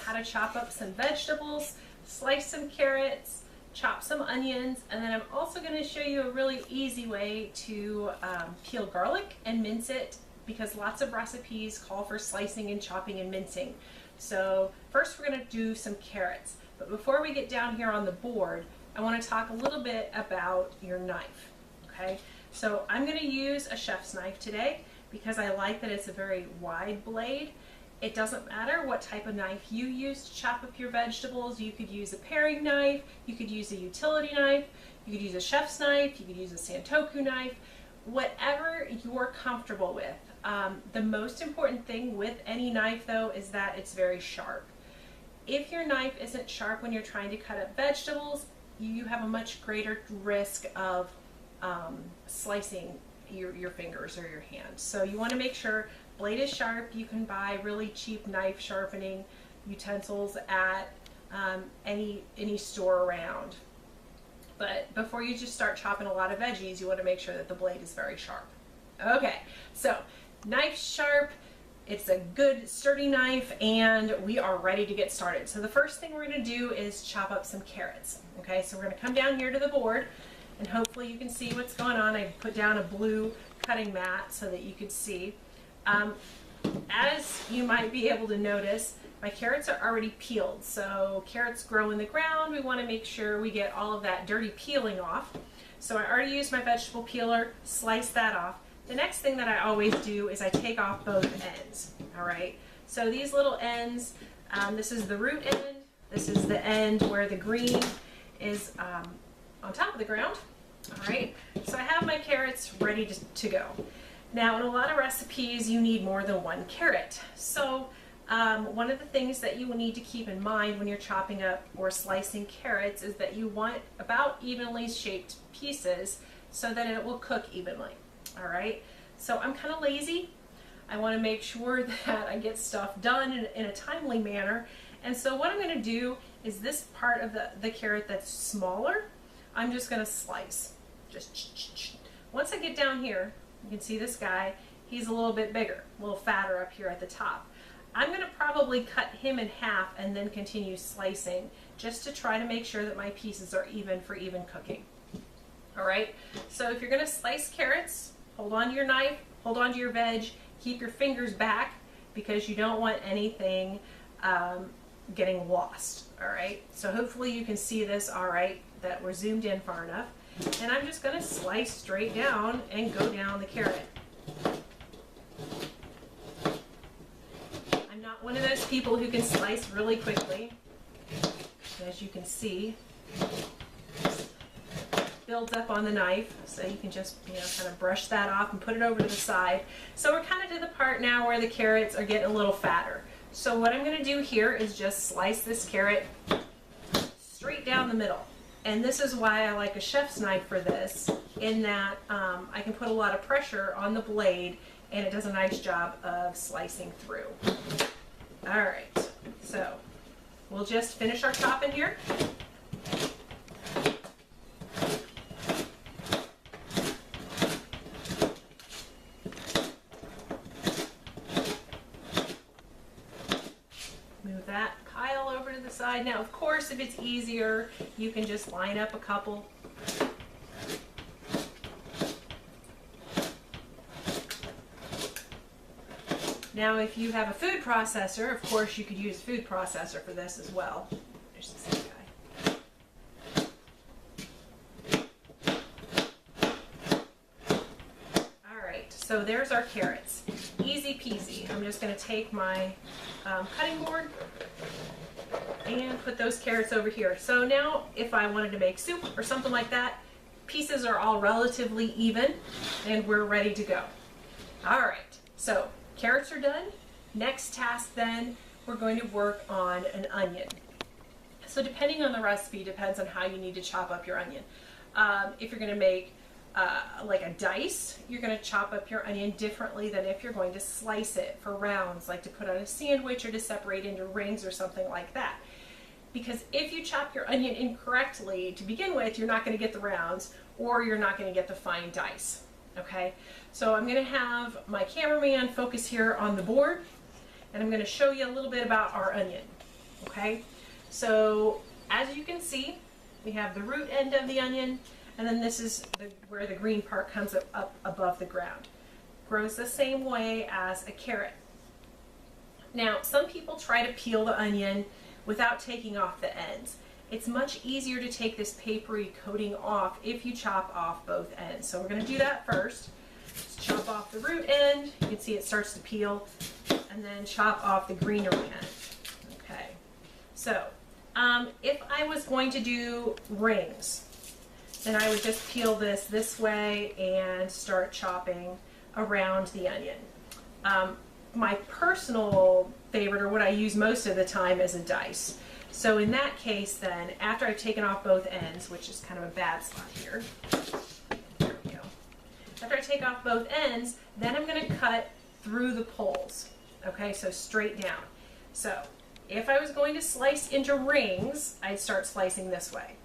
how to chop up some vegetables, slice some carrots, chop some onions, and then I'm also going to show you a really easy way to peel garlic and mince it, because lots of recipes call for slicing and chopping and mincing. So first we're going to do some carrots. But before we get down here on the board, I want to talk a little bit about your knife. Okay, so I'm going to use a chef's knife today because I like that it's a very wide blade. It doesn't matter what type of knife you use to chop up your vegetables. You could use a paring knife, you could use a utility knife, you could use a chef's knife, you could use a Santoku knife, whatever you're comfortable with. The most important thing with any knife though is that it's very sharp. If your knife isn't sharp when you're trying to cut up vegetables, you have a much greater risk of slicing your fingers or your hands. So you want to make sure blade is sharp. You can buy really cheap knife sharpening utensils at any store around. But before you just start chopping a lot of veggies, you want to make sure that the blade is very sharp. Okay, so knife sharp, it's a good sturdy knife, and we are ready to get started. So the first thing we're going to do is chop up some carrots. Okay, so we're going to come down here to the board, and hopefully you can see what's going on. I put down a blue cutting mat so that you could see. As you might be able to notice, my carrots are already peeled. So carrots grow in the ground. We want to make sure we get all of that dirty peeling off. So I already used my vegetable peeler, slice that off. The next thing that I always do is I take off both ends. All right, so these little ends, this is the root end, this is the end where the green is on top of the ground. All right, so I have my carrots ready to go. Now, in a lot of recipes, you need more than one carrot. So one of the things that you will need to keep in mind when you're chopping up or slicing carrots is that you want about evenly shaped pieces so that it will cook evenly. All right, so I'm kind of lazy. I want to make sure that I get stuff done in a timely manner. And so what I'm going to do is this part of the carrot that's smaller, I'm just going to slice. Once I get down here, you can see this guy, he's a little bit bigger, a little fatter up here at the top. I'm going to probably cut him in half and then continue slicing just to try to make sure that my pieces are even for even cooking. All right, so if you're going to slice carrots, hold on to your knife, hold on to your veg, keep your fingers back because you don't want anything getting lost. All right, so hopefully you can see this all right, that we're zoomed in far enough. And I'm just going to slice straight down and go down the carrot. I'm not one of those people who can slice really quickly. As you can see, builds up on the knife, so you can just kind of brush that off and put it over to the side. So we're kind of to the part now where the carrots are getting a little fatter. So what I'm going to do here is just slice this carrot straight down the middle. And this is why I like a chef's knife for this, in that I can put a lot of pressure on the blade and it does a nice job of slicing through. All right, so we'll just finish our chopping here. Move that pile over to the side. Now, of course, if it's easier, you can just line up a couple. Now, if you have a food processor, of course, you could use a food processor for this as well. There's the same guy. All right, so there's our carrots. Easy peasy. I'm just going to take my cutting board and put those carrots over here. So now if I wanted to make soup or something like that, pieces are all relatively even and we're ready to go. All right, so carrots are done. Next task then, we're going to work on an onion. So depending on the recipe, depends on how you need to chop up your onion. If you're going to make like a dice, you're going to chop up your onion differently than if you're going to slice it for rounds, like to put on a sandwich or to separate into rings or something like that. Because if you chop your onion incorrectly to begin with, you're not going to get the rounds or you're not going to get the fine dice. Okay, so I'm going to have my cameraman focus here on the board and I'm going to show you a little bit about our onion. Okay, so as you can see, we have the root end of the onion, and then this is where the green part comes up above the ground. Grows the same way as a carrot. Now, some people try to peel the onion without taking off the ends. It's much easier to take this papery coating off if you chop off both ends. So we're going to do that first. Just chop off the root end. You can see it starts to peel, and then chop off the greenery end. Okay. So if I was going to do rings, then I would just peel this way and start chopping around the onion. My personal favorite, or what I use most of the time, is a dice. So in that case then, after I've taken off both ends, which is kind of a bad spot here, there we go. After I take off both ends, then I'm going to cut through the poles. Okay, so straight down. So if I was going to slice into rings, I'd start slicing this way.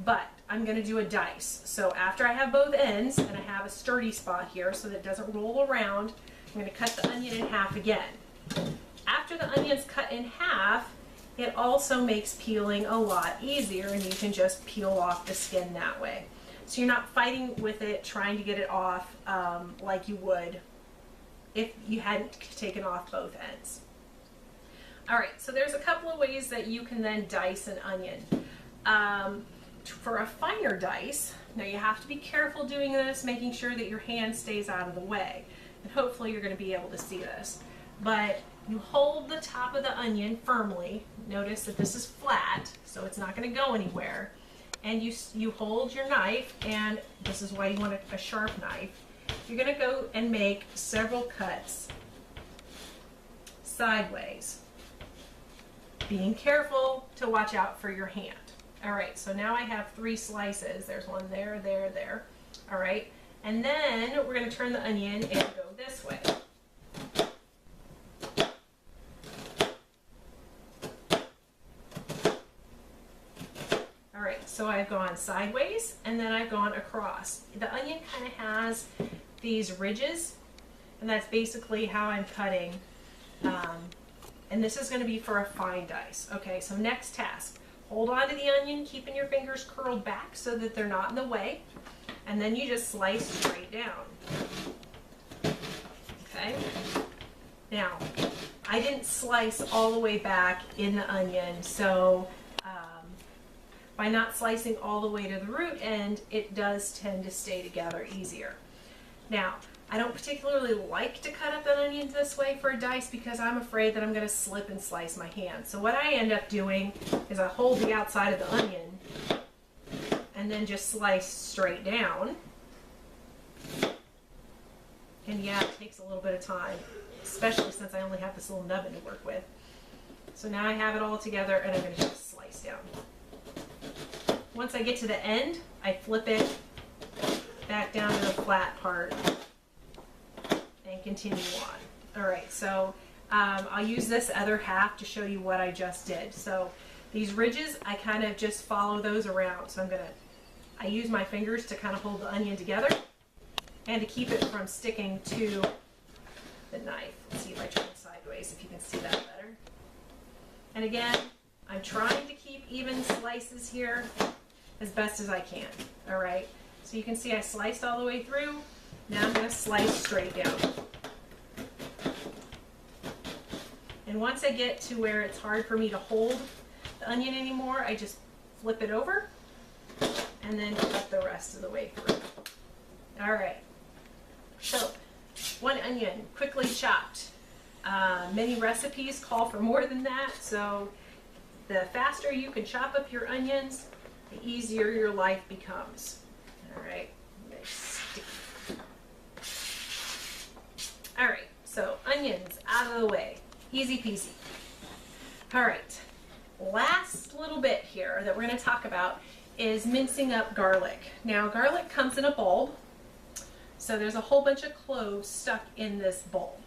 But I'm going to do a dice. So after I have both ends, and I have a sturdy spot here so that it doesn't roll around, I'm going to cut the onion in half again. After the onion's cut in half, it also makes peeling a lot easier, and you can just peel off the skin that way. So you're not fighting with it, trying to get it off like you would if you hadn't taken off both ends. All right, so there's a couple of ways that you can then dice an onion. For a finer dice, now you have to be careful doing this, making sure that your hand stays out of the way. And hopefully you're going to be able to see this. But you hold the top of the onion firmly. Notice that this is flat, so it's not going to go anywhere. And you hold your knife, and this is why you want a sharp knife. You're going to go and make several cuts sideways, being careful to watch out for your hand. All right, so now I have 3 slices. There's one there, there, there. All right, and then we're going to turn the onion and go this way. All right, so I've gone sideways, and then I've gone across. The onion kind of has these ridges, and that's basically how I'm cutting. And this is going to be for a fine dice. Okay, so next task. Hold on to the onion, keeping your fingers curled back so that they're not in the way. And then you just slice straight down. Okay? Now, I didn't slice all the way back in the onion, so by not slicing all the way to the root end, it does tend to stay together easier. Now, I don't particularly like to cut up an onion this way for a dice because I'm afraid that I'm going to slip and slice my hand. So what I end up doing is I hold the outside of the onion and then just slice straight down. And yeah, it takes a little bit of time, especially since I only have this little nubbin to work with. So now I have it all together, and I'm going to just slice down. Once I get to the end, I flip it back down to the flat part and continue on. All right, so I'll use this other half to show you what I just did. So these ridges, I kind of just follow those around. So I use my fingers to kind of hold the onion together and to keep it from sticking to the knife. Let's see if I turn it sideways, if you can see that better. And again, I'm trying to keep even slices here as best as I can. All right, so you can see I sliced all the way through. Now I'm going to slice straight down. And once I get to where it's hard for me to hold the onion anymore, I just flip it over and then cut the rest of the way through. All right, so 1 onion quickly chopped. Many recipes call for more than that, so the faster you can chop up your onions, the easier your life becomes. All right, all right, so onions out of the way, easy peasy. All right, last little bit here that we're going to talk about is mincing up garlic. Now, garlic comes in a bulb, so there's a whole bunch of cloves stuck in this bulb,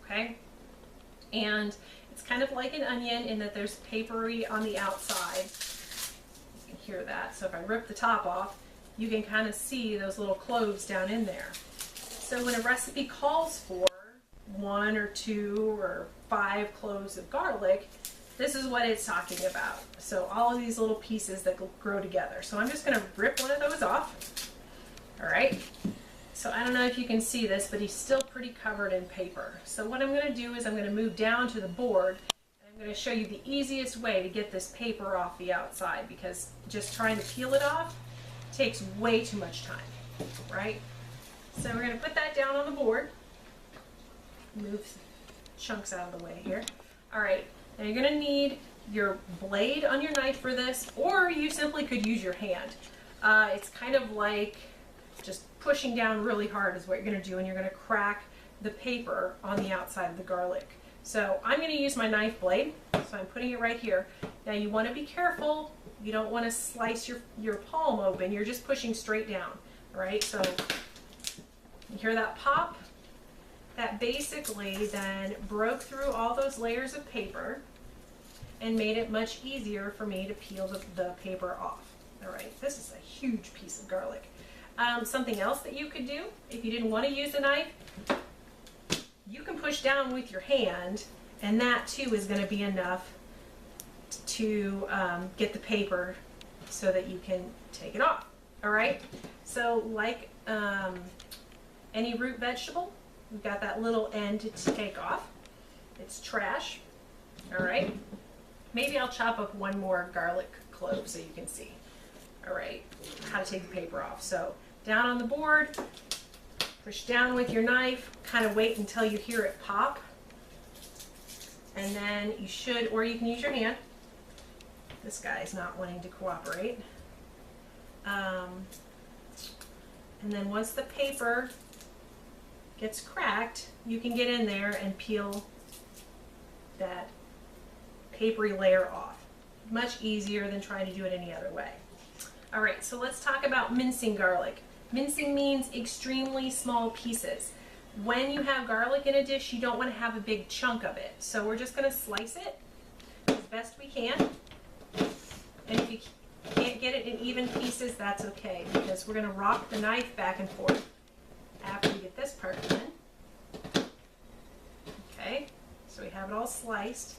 okay? And it's kind of like an onion in that there's papery on the outside. You can hear that. So if I rip the top off, you can kind of see those little cloves down in there. So when a recipe calls for 1 or 2 or 5 cloves of garlic, this is what it's talking about. So all of these little pieces that grow together. So I'm just gonna rip one of those off. All right. So I don't know if you can see this, but he's still pretty covered in paper. So what I'm gonna do is I'm gonna move down to the board, and I'm gonna show you the easiest way to get this paper off the outside, because just trying to peel it off takes way too much time, right? So we're gonna put that down on the board. Move chunks out of the way here. All right, now you're gonna need your blade on your knife for this, or you simply could use your hand. It's kind of like just pushing down really hard is what you're gonna do, and you're gonna crack the paper on the outside of the garlic. So I'm gonna use my knife blade, so I'm putting it right here. Now you wanna be careful. You don't wanna slice your palm open. You're just pushing straight down, all right? So you hear that pop? That basically then broke through all those layers of paper and made it much easier for me to peel the paper off. All right, this is a huge piece of garlic. Something else that you could do, if you didn't want to use a knife, you can push down with your hand, and that too is going to be enough to get the paper so that you can take it off. All right, so like any root vegetable, we've got that little end to take off. It's trash. All right, maybe I'll chop up one more garlic clove so you can see. All right, how to take the paper off. So down on the board, push down with your knife, kind of wait until you hear it pop, and then you should, or you can use your hand. This guy's not wanting to cooperate. And then once the paper gets cracked, you can get in there and peel that papery layer off. Much easier than trying to do it any other way. All right, so let's talk about mincing garlic. Mincing means extremely small pieces. When you have garlic in a dish, you don't want to have a big chunk of it. So we're just going to slice it as best we can. And if you can't get it in even pieces, that's okay, because we're going to rock the knife back and forth after we get this part done. Okay, so we have it all sliced.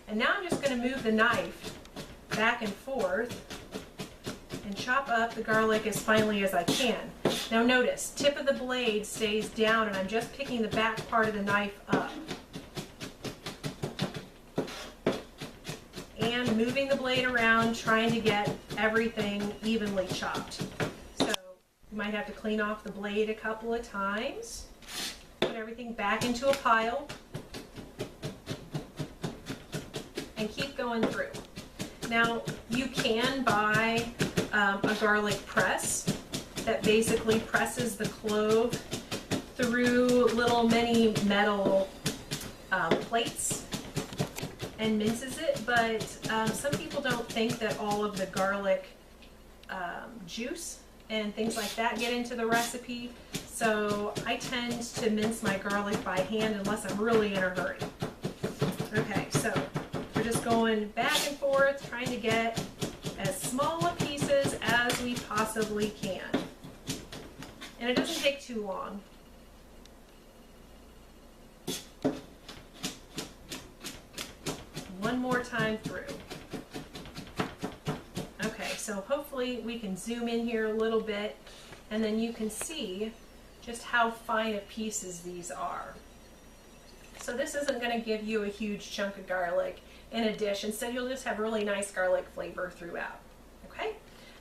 And now I'm just going to move the knife back and forth and chop up the garlic as finely as I can. Now notice, tip of the blade stays down, and I'm just picking the back part of the knife up. And moving the blade around, trying to get everything evenly chopped. So you might have to clean off the blade a couple of times. Put everything back into a pile. And keep going through. Now you can buy a garlic press that basically presses the clove through little mini metal plates and minces it, but some people don't think that all of the garlic juice and things like that get into the recipe, so I tend to mince my garlic by hand unless I'm really in a hurry. Okay, so we're just going back and forth, trying to get as small of pieces as we possibly can. And it doesn't take too long. One more time through. Okay, so hopefully we can zoom in here a little bit, and then you can see just how fine of pieces these are. So this isn't going to give you a huge chunk of garlic in a dish. Instead, you'll just have really nice garlic flavor throughout. Okay,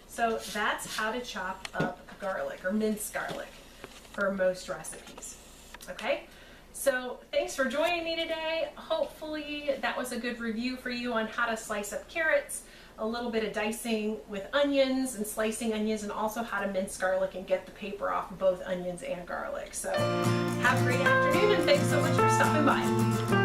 so that's how to chop up garlic or mince garlic for most recipes. Okay, so thanks for joining me today. Hopefully that was a good review for you on how to slice up carrots, a little bit of dicing with onions and slicing onions, and also how to mince garlic and get the paper off both onions and garlic. So have a great afternoon, and thanks so much for stopping by.